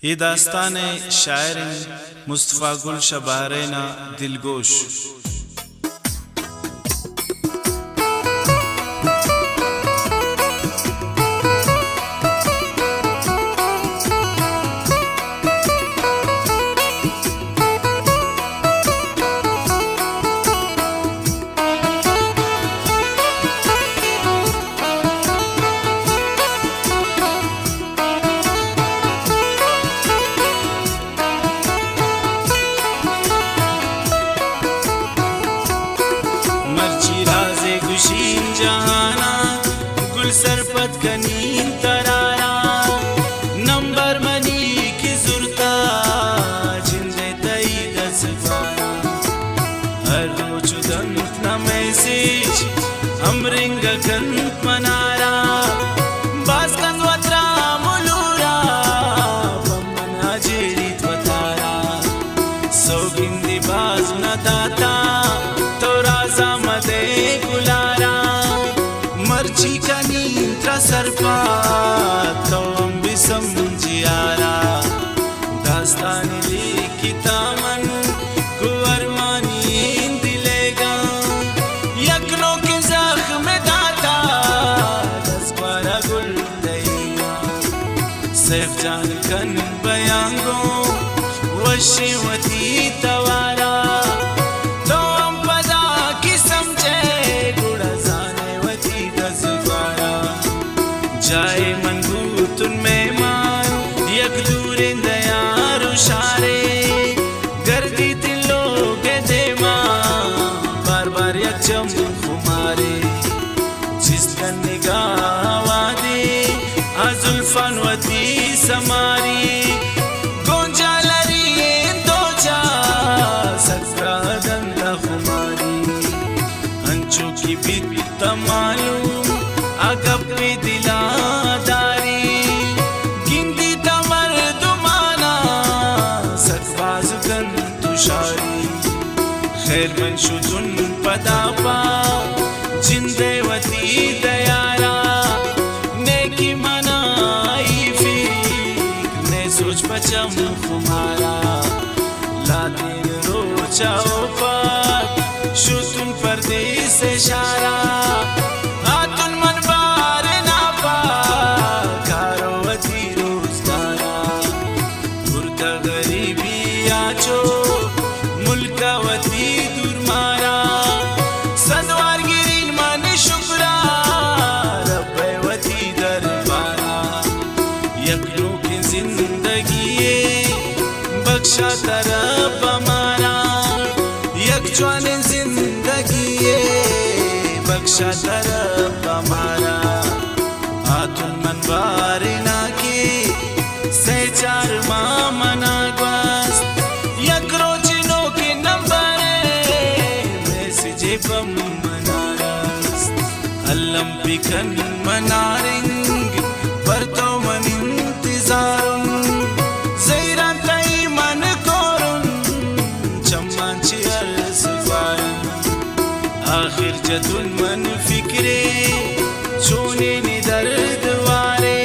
ये दास्तान शायर मुस्तफ़ा गुल शबारेना दिलगोश। गुशीन जहाना गुल सरपत कनीन तरारा नंबर मनी की जुरता जिंदे तई दसवारा हर रोज दंत न मैसेज हमरिंग कंत मनारा बास कंवत्रा मुलूरा बम्मना जेरी त्वतारा सौगिंदी बाज न दाता तो राजा मदे मर्जी का नींद्रा सरपा तो हम भी समझियारा दास्तान लिखिता मन गुअरमानी दिलेगा यकनों के जख्म दाता दसबारा गुल देगा सैफ जान कन बयांगो वशीवती तवारा जाए मनबूतुन मेहमान यक दूरे दयारु शारे गर्दी तिलो के देमा बार बार यक चम खुमारे जिसकन निगाह वादे अजुल्फान वती समारी गोंजा लरी दोजा सकरा गंदा खुमारी अंचों की बीत मालूम अगब पे दिलादारी गिंदी तमर दुमाना सकबाज गन तुषारी खैर मंशुजुन पदापा जिंदेवती दयारा नेकी मनाई फीक ने सोच पचम खुमारा लादेन रोचाओ पाक शुतुन परदेस इशारा मुल्कावती दुर्मारा सदवार गिरीन मन शुक्रा रब्बवती दरबारा यकनों की जिंदगी बख्शा तरफ हमारा यकजवान जिंदगी बख्शा तरफ हमारा आतुन मन बारिना के से चार माँ मना बम मनारस अल्लम पिकन मनारिंग पर तो मन इंतजारुन ज़ैरान तई मन कोरुन चम्मांची अर्सफारुन आखिर जतुन मन फिक्रे छोने नि दर्द वारे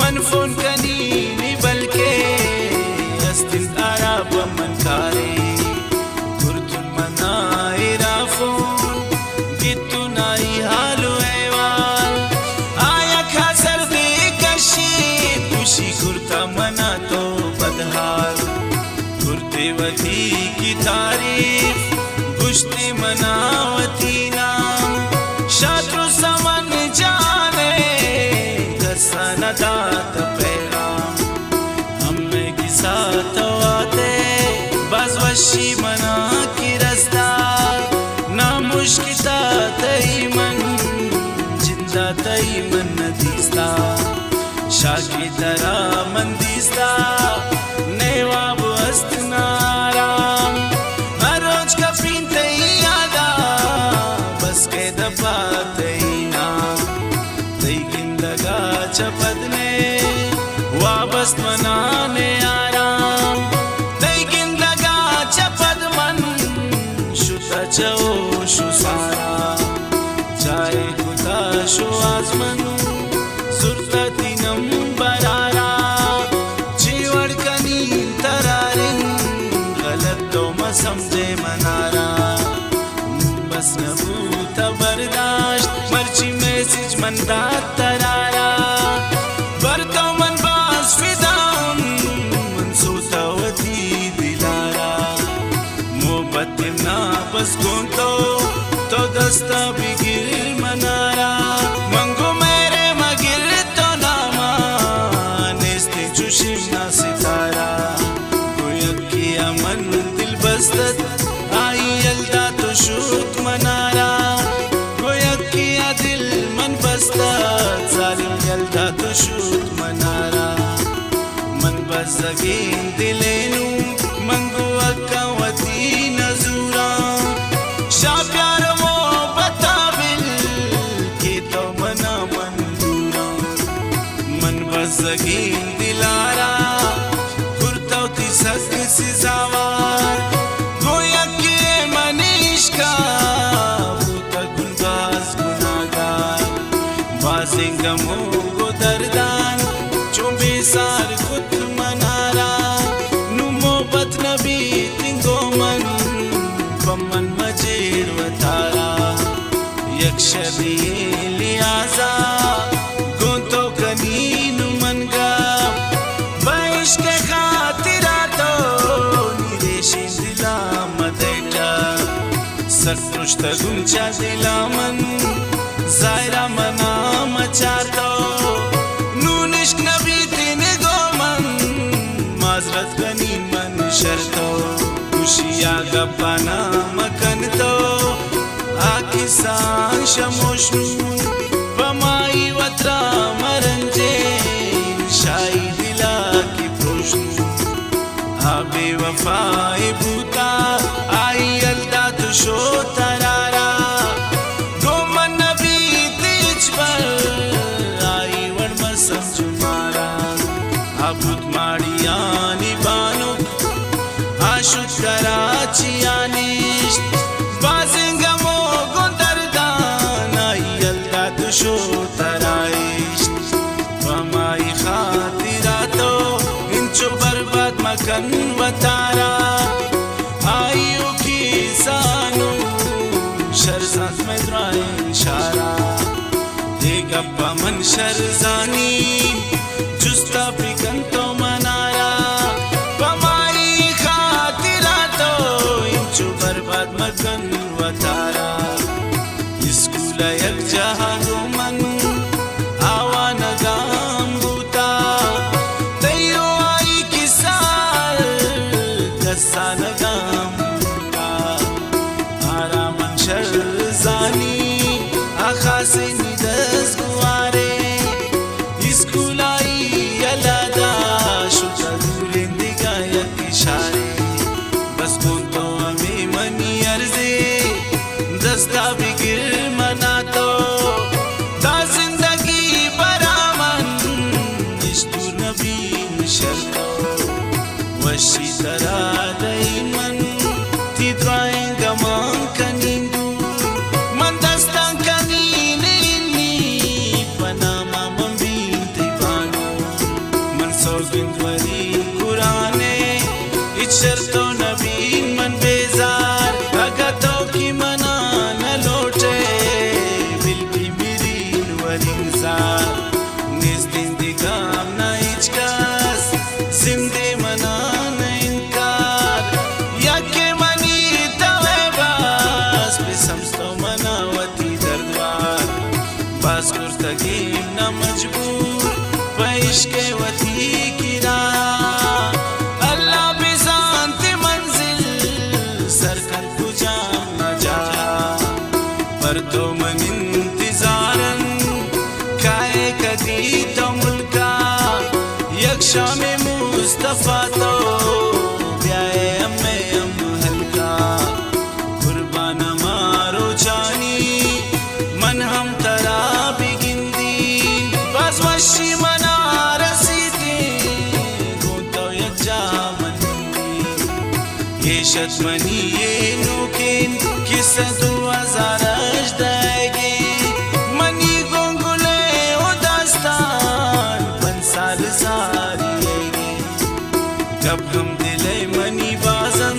मन फोन कनी नि बल्के अस्तिन तारा बमन कारे गुर्तेवती की तारीफ गुश्ती मनावती नाम शत्रु समन जाने घसन दात पैगाम हमें की साथ आते बस वशी मना की रस्ता ना मुश्किता तई मन जिंदा तई मन नदीस्ता शाकी तरह मंदिस्ता नेवाब अस्तनाराम हर रोज का पीनते ही यादा बस के दबा तई नाम तई गिंदगा चपदने वापस मनाने आराम तई गिंदगा चपद मन शुता चो शुसारा जाए खुदा शो आजमनु सुरता तीनम बरारा जीव समझे मनारा बस नबूता बर्दाश्त मर्ची मैसेज मन दात तरारा बरतो मन बास फिदाउन मन सोतावती दिलारा मोहब्बत ना बस गोंतो तो दस्ता बिगिर मनारा मंगो मेरे मगिर तो नामा नेस्ते चुशिमना सितारा गोयकिया मन दिल बस्तत आई यल्दा तो शूट मनारा गोयकिया दिल मन बस्तत जालिम यल्दा तो शूट मनारा मन बज़गीन दिलेनु मंगो अक्कावती नजूरा शा प्यार वो बताबिल के तो मना मंजूरा मन बज़गीन दिलारा कुर्तौती सक सिजावार गोया के मनीष का भूता गुनबाज गुनागार बाजिंगमो गो दर्दान चुंबे सार खुद मनारा नुमो बत नबी तिंगो मन बमन मजेर वतारा यक्षदी लियाजा गोंतो कनीनु मनगा बैश के खातिरा तो निरेशी दिला मदेटा सत्रुष्ट गुंचा दिला मन जायरा मना मचातो नूनिश्क नबी तीन गो मन माजरत गनी मन शर्तो खुशिया गप्पाना मकन तो आखी सांग शमोशनु बमाई वत्रा मरंजे शाई दिला की प्रोशनु आबे वफाई भूता आई यल्दा तो शो तरारा गोमन नबी तीज पर आई वड़म समझ मारा आबुत माड़ियानी बानो आशुत कराचियानिश बाजिंगमो गुंदरदान आई यल्दा तो शो तराइश बमाई खातिरा तो इंचो बर्बाद मकन वतारा आयु की सानो शरजात में द्राए इशारा देगप्पा मन शरजानी जुस्ता पिकन तो मनारा बमाई खातिरा तो इंचो बर्बाद मकन वतारा स्कूल यक जहां मन आवा नगाम बूता तैयो आई किसार कसा नगाम बूता आरा मन शरजानी आखा से निदस गुआरे स्कूल आई यलादा शुता दूरिंदिगा यक इशारे बस तो हमें मनी अर्जे दस्ता बिगिर मना तो ता जिंदगी बरामन इश्तुर नबी शर्तो वशी तरा दई मन ती द्राएं गमान कनिंदू मन दस्तां कनीने इन्नी पनामा मम्बीन तिबानो मन सोगिंदवरी कुराने इच्छरतो नबी मन बेजार भगतो की मना न लोटे बिल भी मेरी वरिंजार निज दिन दिगाम न इचकास जिंदे मना न इनकार याके मनी तवे बास पे समस्तो मनावती दरद्वार बास कुर्तगीम न मजबूर पैश के वती किरा पर तो मन इंतजारन काए कदी तो मुल्का यक्षा में मुस्तफा तो ब्याए अम्मे हल्का कुर्बान मारो जानी मन हम तरा बिगिंदी बस वशी मना रसीती तो यक्षा मंदी ये शतमनी ये नोकेन किस 2000 दाएगे मनी गोंगुले उदास्तान पंसाल सारी कब हम दिले मनी बाजन